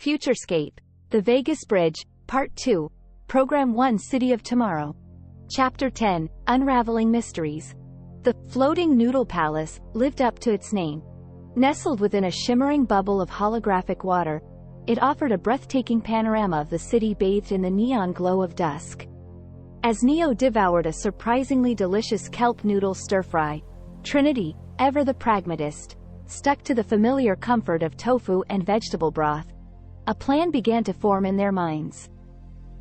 Futurescape, The Vegas Bridge, Part 2, Program 1 City of Tomorrow. Chapter 10, Unraveling Mysteries. The floating Noodle Palace lived up to its name. Nestled within a shimmering bubble of holographic water, it offered a breathtaking panorama of the city bathed in the neon glow of dusk. As Neo devoured a surprisingly delicious kelp noodle stir-fry, Trinity, ever the pragmatist, stuck to the familiar comfort of tofu and vegetable broth. A plan began to form in their minds.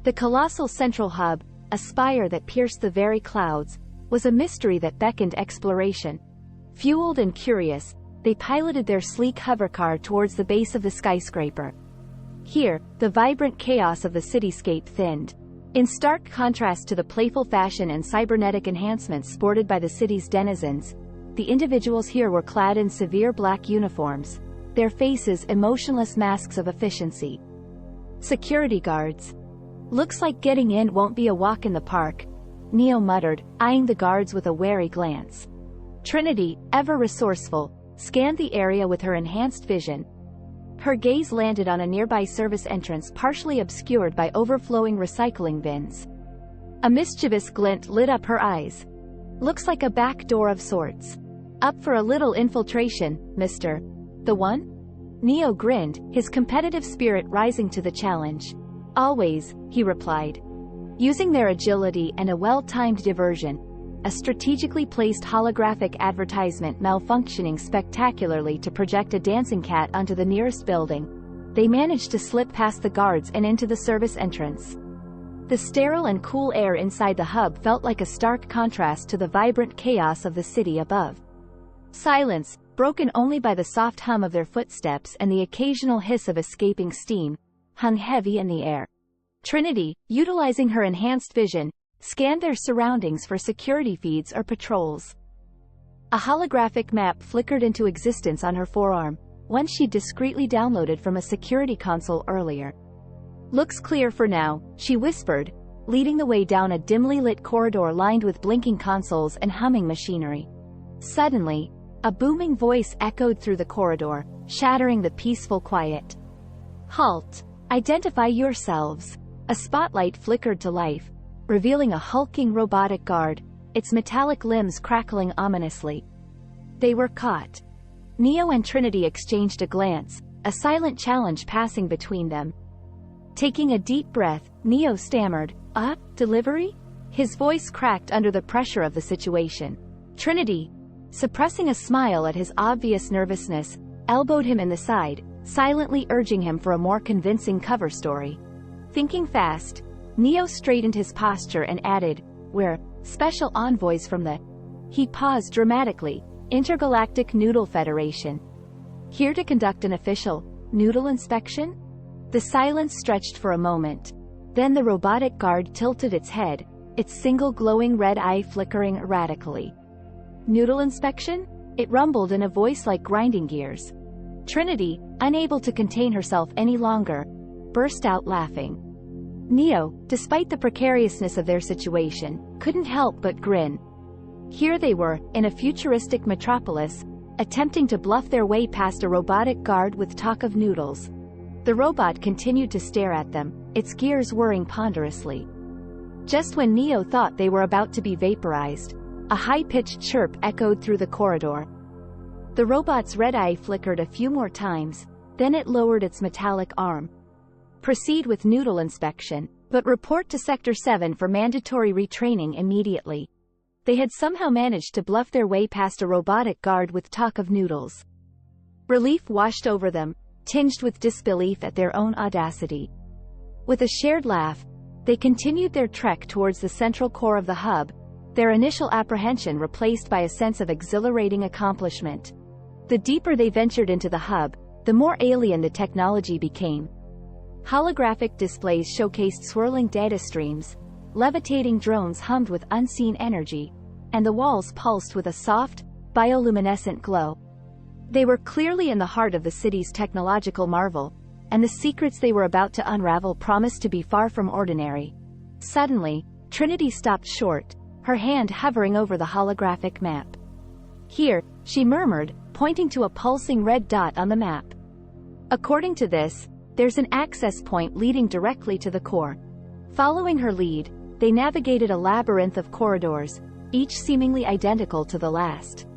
The colossal central hub, a spire that pierced the very clouds, was a mystery that beckoned exploration. Fueled and curious, they piloted their sleek hovercar towards the base of the skyscraper. Here, the vibrant chaos of the cityscape thinned. In stark contrast to the playful fashion and cybernetic enhancements sported by the city's denizens, the individuals here were clad in severe black uniforms, their faces emotionless masks of efficiency. Security guards. "Looks like getting in won't be a walk in the park," Neo muttered, eyeing the guards with a wary glance. Trinity, ever resourceful, scanned the area with her enhanced vision. Her gaze landed on a nearby service entrance partially obscured by overflowing recycling bins. A mischievous glint lit up her eyes. "Looks like a back door of sorts. Up for a little infiltration, mister? The one?" Neo grinned, his competitive spirit rising to the challenge. "Always," he replied. Using their agility and a well-timed diversion, a strategically placed holographic advertisement malfunctioning spectacularly to project a dancing cat onto the nearest building, they managed to slip past the guards and into the service entrance. The sterile and cool air inside the hub felt like a stark contrast to the vibrant chaos of the city above. Silence, broken only by the soft hum of their footsteps and the occasional hiss of escaping steam, hung heavy in the air. Trinity, utilizing her enhanced vision, scanned their surroundings for security feeds or patrols. A holographic map flickered into existence on her forearm, one she'd discreetly downloaded from a security console earlier. "Looks clear for now," she whispered, leading the way down a dimly lit corridor lined with blinking consoles and humming machinery. Suddenly, a booming voice echoed through the corridor, shattering the peaceful quiet. "Halt! Identify yourselves." A spotlight flickered to life, revealing a hulking robotic guard, its metallic limbs crackling ominously. They were caught. Neo and Trinity exchanged a glance, a silent challenge passing between them. Taking a deep breath, Neo stammered, delivery?" His voice cracked under the pressure of the situation. Trinity, suppressing a smile at his obvious nervousness, elbowed him in the side, silently urging him for a more convincing cover story. Thinking fast, Neo straightened his posture and added, "We're special envoys from the..." He paused dramatically, "Intergalactic Noodle Federation. Here to conduct an official noodle inspection?" The silence stretched for a moment. Then the robotic guard tilted its head, its single glowing red eye flickering erratically. "Noodle inspection?" It rumbled in a voice like grinding gears. Trinity, unable to contain herself any longer, burst out laughing. Neo, despite the precariousness of their situation, couldn't help but grin. Here they were, in a futuristic metropolis, attempting to bluff their way past a robotic guard with talk of noodles. The robot continued to stare at them, its gears whirring ponderously. Just when Neo thought they were about to be vaporized, a high-pitched chirp echoed through the corridor. The robot's red eye flickered a few more times, then it lowered its metallic arm. "Proceed with noodle inspection, but report to Sector 7 for mandatory retraining immediately." They had somehow managed to bluff their way past a robotic guard with talk of noodles. Relief washed over them, tinged with disbelief at their own audacity. With a shared laugh, they continued their trek towards the central core of the hub, their initial apprehension replaced by a sense of exhilarating accomplishment. The deeper they ventured into the hub, the more alien the technology became. Holographic displays showcased swirling data streams, levitating drones hummed with unseen energy, and the walls pulsed with a soft, bioluminescent glow. They were clearly in the heart of the city's technological marvel, and the secrets they were about to unravel promised to be far from ordinary. Suddenly, Trinity stopped short, her hand hovering over the holographic map. "Here," she murmured, pointing to a pulsing red dot on the map. According to this, There's an access point leading directly to the core. Following her lead, they navigated a labyrinth of corridors, each seemingly identical to the last.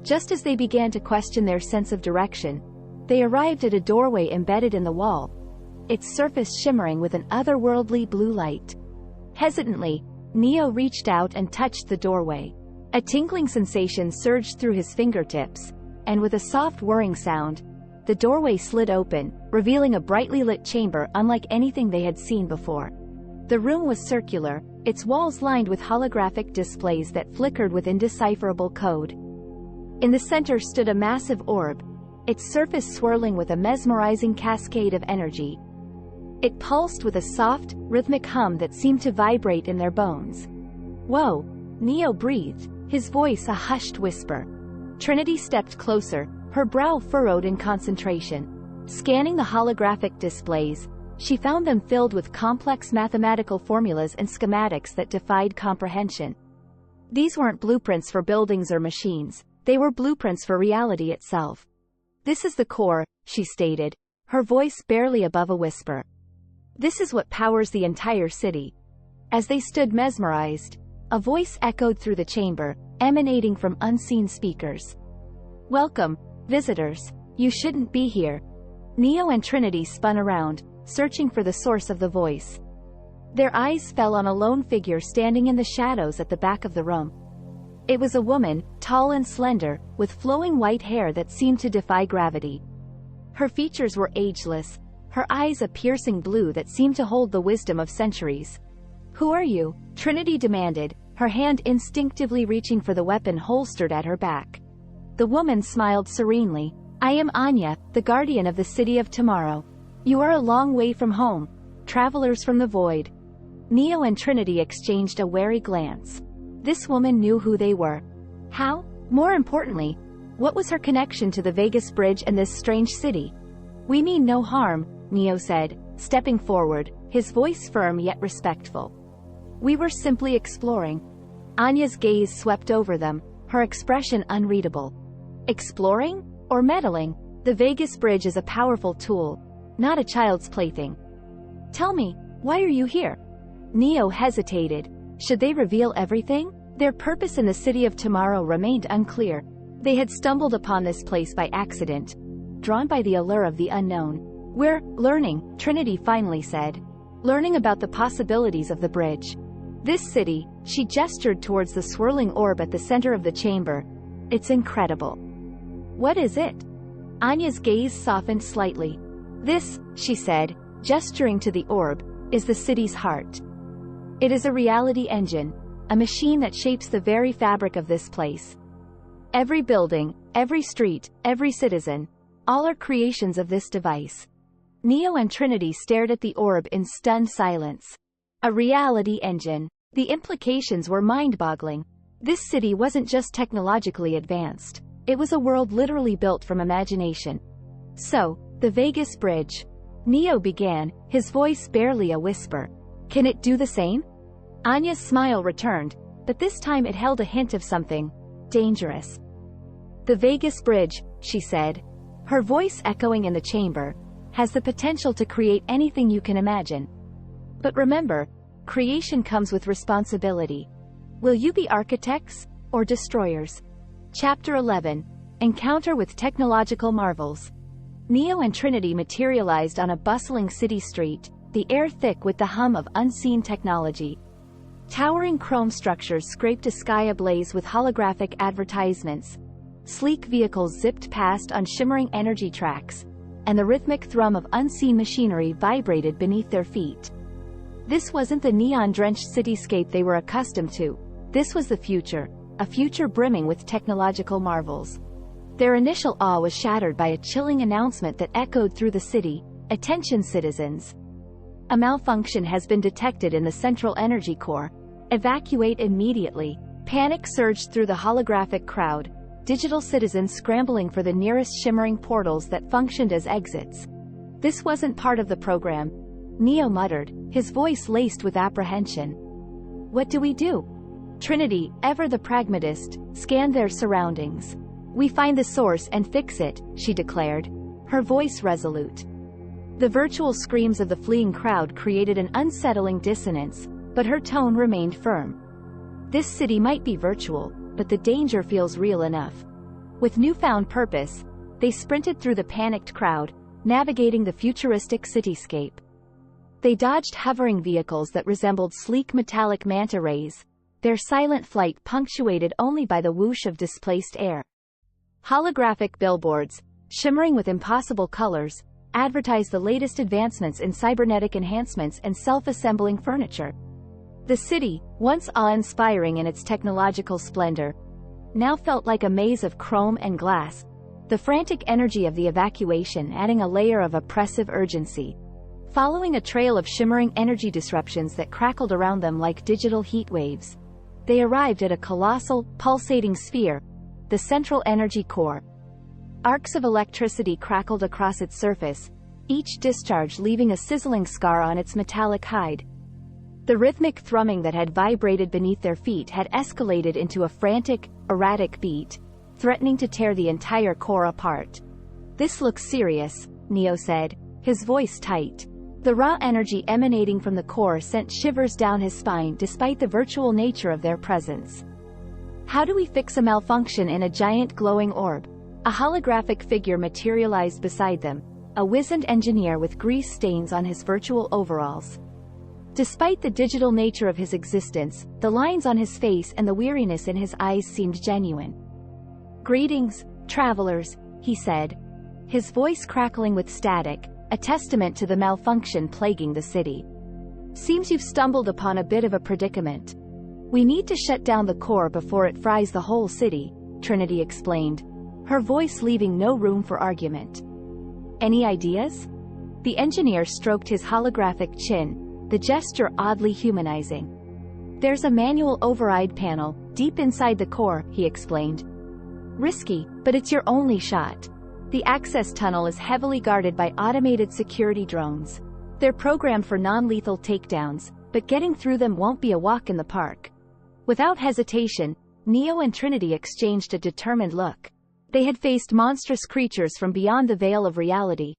Just as they began to question their sense of direction, they arrived at a doorway embedded in the wall, its surface shimmering with an otherworldly blue light. Hesitantly, Neo reached out and touched the doorway. A tingling sensation surged through his fingertips, and with a soft whirring sound, the doorway slid open, revealing a brightly lit chamber unlike anything they had seen before. The room was circular, its walls lined with holographic displays that flickered with indecipherable code. In the center stood a massive orb, its surface swirling with a mesmerizing cascade of energy. It pulsed with a soft, rhythmic hum that seemed to vibrate in their bones. "Whoa," Neo breathed, his voice a hushed whisper. Trinity stepped closer, her brow furrowed in concentration. Scanning the holographic displays, she found them filled with complex mathematical formulas and schematics that defied comprehension. These weren't blueprints for buildings or machines, they were blueprints for reality itself. "This is the core," she stated, her voice barely above a whisper. "This is what powers the entire city." As they stood mesmerized, a voice echoed through the chamber, emanating from unseen speakers. "Welcome, visitors. You shouldn't be here." Neo and Trinity spun around, searching for the source of the voice. Their eyes fell on a lone figure standing in the shadows at the back of the room. It was a woman, tall and slender, with flowing white hair that seemed to defy gravity. Her features were ageless, her eyes a piercing blue that seemed to hold the wisdom of centuries. "Who are you?" Trinity demanded, her hand instinctively reaching for the weapon holstered at her back. The woman smiled serenely. "I am Anya, the guardian of the city of tomorrow. You are a long way from home, travelers from the void." Neo and Trinity exchanged a wary glance. This woman knew who they were. How? More importantly, what was her connection to the Vegas Bridge and this strange city? "We mean no harm," Neo said, stepping forward, his voice firm yet respectful. "We were simply exploring." Anya's gaze swept over them, her expression unreadable. "Exploring? Or meddling? The Vegas Bridge is a powerful tool, not a child's plaything. Tell me, why are you here?" Neo hesitated. Should they reveal everything? Their purpose in the city of tomorrow remained unclear. They had stumbled upon this place by accident, drawn by the allure of the unknown. "We're learning," Trinity finally said. "Learning about the possibilities of the bridge. This city," she gestured towards the swirling orb at the center of the chamber. "It's incredible." "What is it?" Anya's gaze softened slightly. "This," she said, gesturing to the orb, "is the city's heart. It is a reality engine, a machine that shapes the very fabric of this place. Every building, every street, every citizen, all are creations of this device." Neo and Trinity stared at the orb in stunned silence. A reality engine. The implications were mind-boggling. This city wasn't just technologically advanced. It was a world literally built from imagination. "So, the Vegas Bridge," Neo began, his voice barely a whisper. "Can it do the same?" Anya's smile returned, but this time it held a hint of something dangerous. "The Vegas Bridge," she said, her voice echoing in the chamber, "has the potential to create anything you can imagine. But remember, creation comes with responsibility. Will you be architects, or destroyers?" Chapter 11. Encounter with Technological Marvels. Neo and Trinity materialized on a bustling city street, the air thick with the hum of unseen technology. Towering chrome structures scraped a sky ablaze with holographic advertisements. Sleek vehicles zipped past on shimmering energy tracks, and the rhythmic thrum of unseen machinery vibrated beneath their feet. This wasn't the neon-drenched cityscape they were accustomed to. This was the future, a future brimming with technological marvels. Their initial awe was shattered by a chilling announcement that echoed through the city. "Attention citizens. A malfunction has been detected in the central energy core. Evacuate immediately." Panic surged through the holographic crowd, digital citizens scrambling for the nearest shimmering portals that functioned as exits. "This wasn't part of the program," Neo muttered, his voice laced with apprehension. "What do we do?" Trinity, ever the pragmatist, scanned their surroundings. "We find the source and fix it," she declared, her voice resolute. The virtual screams of the fleeing crowd created an unsettling dissonance, but her tone remained firm. This city might be virtual, but the danger feels real enough. With newfound purpose, they sprinted through the panicked crowd, navigating the futuristic cityscape. They dodged hovering vehicles that resembled sleek metallic manta rays, their silent flight punctuated only by the whoosh of displaced air. Holographic billboards, shimmering with impossible colors, advertised the latest advancements in cybernetic enhancements and self-assembling furniture. The city, once awe-inspiring in its technological splendor, now felt like a maze of chrome and glass, the frantic energy of the evacuation adding a layer of oppressive urgency. Following a trail of shimmering energy disruptions that crackled around them like digital heat waves, they arrived at a colossal, pulsating sphere, the central energy core. Arcs of electricity crackled across its surface, each discharge leaving a sizzling scar on its metallic hide. The rhythmic thrumming that had vibrated beneath their feet had escalated into a frantic, erratic beat, threatening to tear the entire core apart. "This looks serious," Neo said, his voice tight. The raw energy emanating from the core sent shivers down his spine despite the virtual nature of their presence. "How do we fix a malfunction in a giant glowing orb?" A holographic figure materialized beside them, a wizened engineer with grease stains on his virtual overalls. Despite the digital nature of his existence, the lines on his face and the weariness in his eyes seemed genuine. "Greetings, travelers," he said, his voice crackling with static, a testament to the malfunction plaguing the city. "Seems you've stumbled upon a bit of a predicament. We need to shut down the core before it fries the whole city," Trinity explained, her voice leaving no room for argument. "Any ideas?" The engineer stroked his holographic chin, the gesture oddly humanizing. "There's a manual override panel, deep inside the core," he explained. "Risky, but it's your only shot. The access tunnel is heavily guarded by automated security drones. They're programmed for non-lethal takedowns, but getting through them won't be a walk in the park." Without hesitation, Neo and Trinity exchanged a determined look. They had faced monstrous creatures from beyond the veil of reality,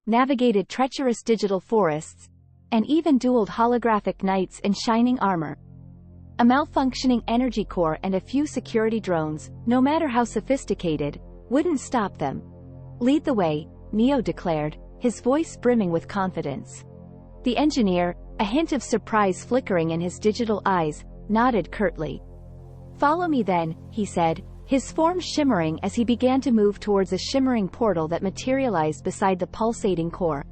navigated treacherous digital forests, and even dueled holographic knights in shining armor. A malfunctioning energy core and a few security drones, no matter how sophisticated, wouldn't stop them. "Lead the way," Neo declared, his voice brimming with confidence. The engineer, a hint of surprise flickering in his digital eyes, nodded curtly. "Follow me then," he said, his form shimmering as he began to move towards a shimmering portal that materialized beside the pulsating core.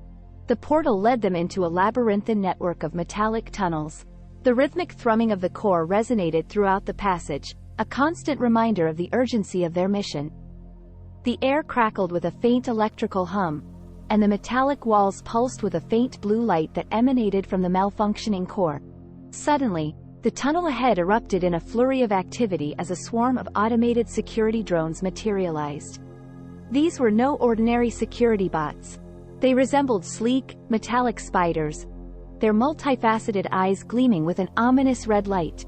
The portal led them into a labyrinthine network of metallic tunnels. The rhythmic thrumming of the core resonated throughout the passage, a constant reminder of the urgency of their mission. The air crackled with a faint electrical hum, and the metallic walls pulsed with a faint blue light that emanated from the malfunctioning core. Suddenly, the tunnel ahead erupted in a flurry of activity as a swarm of automated security drones materialized. These were no ordinary security bots. They resembled sleek, metallic spiders, their multifaceted eyes gleaming with an ominous red light.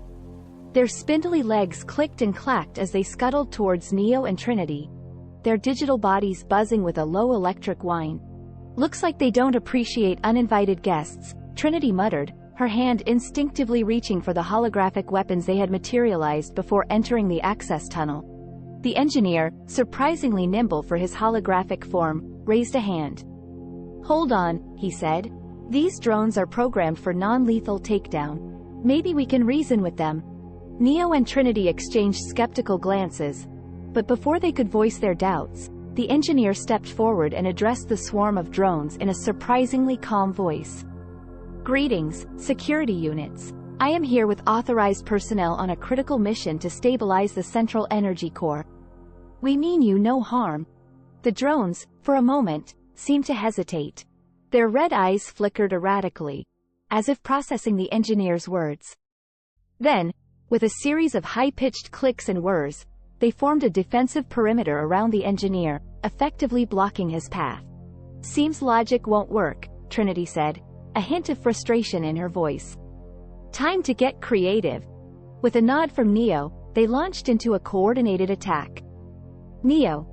Their spindly legs clicked and clacked as they scuttled towards Neo and Trinity, their digital bodies buzzing with a low electric whine. "Looks like they don't appreciate uninvited guests," Trinity muttered, her hand instinctively reaching for the holographic weapons they had materialized before entering the access tunnel. The engineer, surprisingly nimble for his holographic form, raised a hand. "Hold on," he said. "These drones are programmed for non-lethal takedown. Maybe we can reason with them." Neo and Trinity exchanged skeptical glances, but before they could voice their doubts, the engineer stepped forward and addressed the swarm of drones in a surprisingly calm voice. "Greetings, security units. I am here with authorized personnel on a critical mission to stabilize the central energy core. We mean you no harm." The drones, for a moment, seemed to hesitate. Their red eyes flickered erratically, as if processing the engineer's words. Then, with a series of high-pitched clicks and whirs, they formed a defensive perimeter around the engineer, effectively blocking his path. "Seems logic won't work," Trinity said, a hint of frustration in her voice. "Time to get creative." With a nod from Neo, they launched into a coordinated attack. "Neo,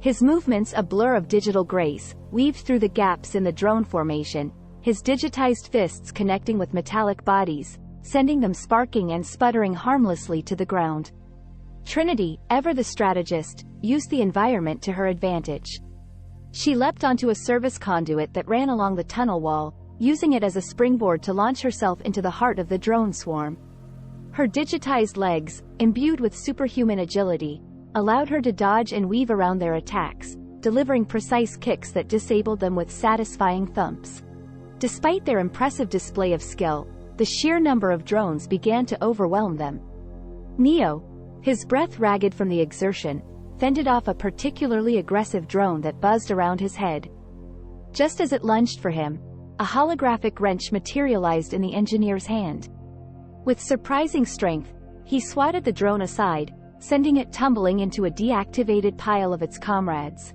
His movements a blur of digital grace, weaved through the gaps in the drone formation, his digitized fists connecting with metallic bodies, sending them sparking and sputtering harmlessly to the ground. Trinity, ever the strategist, used the environment to her advantage. She leapt onto a service conduit that ran along the tunnel wall, using it as a springboard to launch herself into the heart of the drone swarm. Her digitized legs, imbued with superhuman agility, allowed her to dodge and weave around their attacks, delivering precise kicks that disabled them with satisfying thumps. Despite their impressive display of skill, the sheer number of drones began to overwhelm them. Neo, his breath ragged from the exertion, fended off a particularly aggressive drone that buzzed around his head. Just as it lunged for him, a holographic wrench materialized in the engineer's hand. With surprising strength, he swatted the drone aside, sending it tumbling into a deactivated pile of its comrades.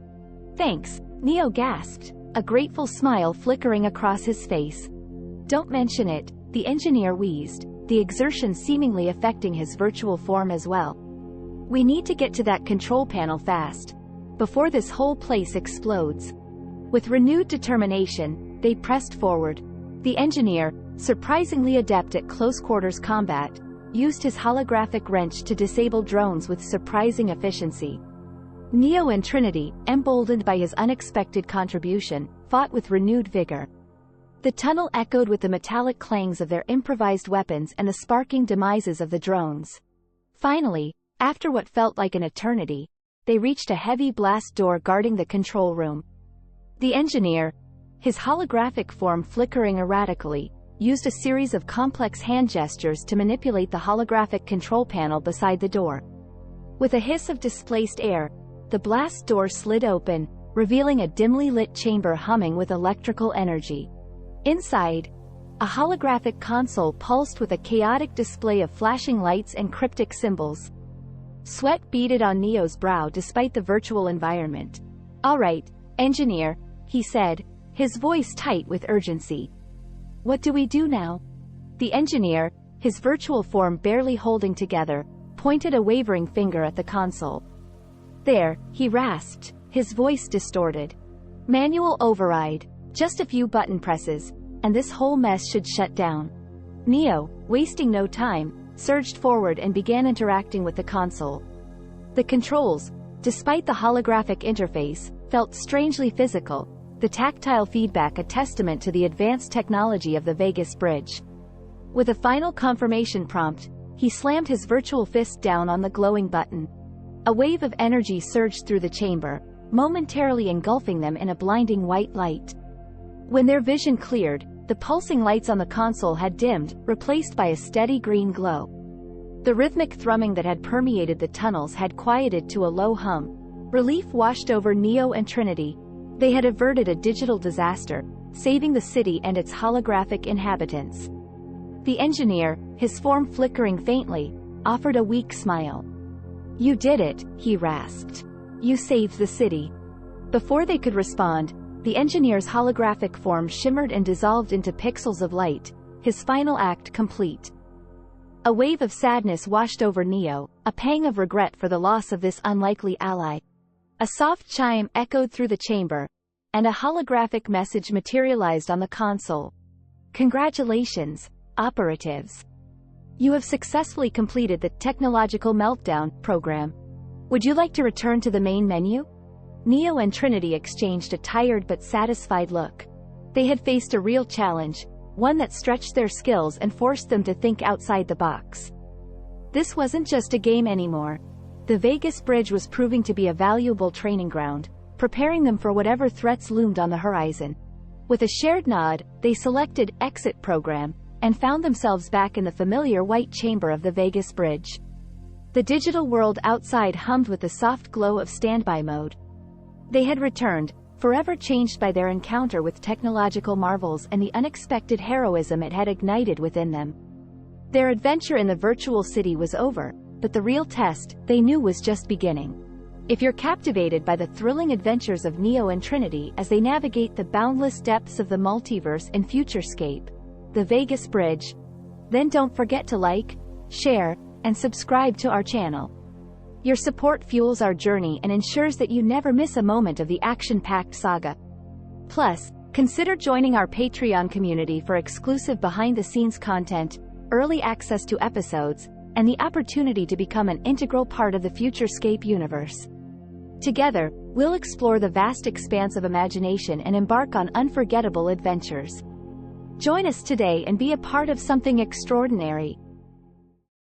"Thanks," Neo gasped, a grateful smile flickering across his face. "Don't mention it," the engineer wheezed, the exertion seemingly affecting his virtual form as well. "We need to get to that control panel fast, before this whole place explodes." With renewed determination, they pressed forward. The engineer, surprisingly adept at close-quarters combat, used his holographic wrench to disable drones with surprising efficiency. Neo and Trinity, emboldened by his unexpected contribution, fought with renewed vigor. The tunnel echoed with the metallic clangs of their improvised weapons and the sparking demises of the drones. Finally, after what felt like an eternity, they reached a heavy blast door guarding the control room. The engineer, his holographic form flickering erratically, used a series of complex hand gestures to manipulate the holographic control panel beside the door. With a hiss of displaced air, the blast door slid open, revealing a dimly lit chamber humming with electrical energy. Inside, a holographic console pulsed with a chaotic display of flashing lights and cryptic symbols. Sweat beaded on Neo's brow despite the virtual environment. "All right, engineer," he said, his voice tight with urgency. "What do we do now?" The engineer, his virtual form barely holding together, pointed a wavering finger at the console. "There," he rasped, his voice distorted. "Manual override. Just a few button presses, and this whole mess should shut down." Neo, wasting no time, surged forward and began interacting with the console. The controls, despite the holographic interface, felt strangely physical, the tactile feedback a testament to the advanced technology of the Vegas Bridge. With a final confirmation prompt, he slammed his virtual fist down on the glowing button. A wave of energy surged through the chamber, momentarily engulfing them in a blinding white light. When their vision cleared, the pulsing lights on the console had dimmed, replaced by a steady green glow. The rhythmic thrumming that had permeated the tunnels had quieted to a low hum. Relief washed over Neo and Trinity. They had averted a digital disaster, saving the city and its holographic inhabitants. The engineer, his form flickering faintly, offered a weak smile. "You did it," he rasped. "You saved the city." Before they could respond, the engineer's holographic form shimmered and dissolved into pixels of light, his final act complete. A wave of sadness washed over Neo, a pang of regret for the loss of this unlikely ally. A soft chime echoed through the chamber, and a holographic message materialized on the console. "Congratulations, operatives. You have successfully completed the Technological Meltdown program. Would you like to return to the main menu?" Neo and Trinity exchanged a tired but satisfied look. They had faced a real challenge, one that stretched their skills and forced them to think outside the box. This wasn't just a game anymore. The Vegas Bridge was proving to be a valuable training ground, preparing them for whatever threats loomed on the horizon. With a shared nod, they selected Exit Program, and found themselves back in the familiar white chamber of the Vegas Bridge. The digital world outside hummed with the soft glow of standby mode. They had returned, forever changed by their encounter with technological marvels and the unexpected heroism it had ignited within them. Their adventure in the virtual city was over, but the real test, they knew, was just beginning. If you're captivated by the thrilling adventures of Neo and Trinity as they navigate the boundless depths of the multiverse in Futurescape, the Vegas Bridge, then don't forget to like, share, and subscribe to our channel. Your support fuels our journey and ensures that you never miss a moment of the action-packed saga. Plus, consider joining our Patreon community for exclusive behind-the-scenes content, early access to episodes, and the opportunity to become an integral part of the Futurescape universe. Together, we'll explore the vast expanse of imagination and embark on unforgettable adventures. Join us today and be a part of something extraordinary.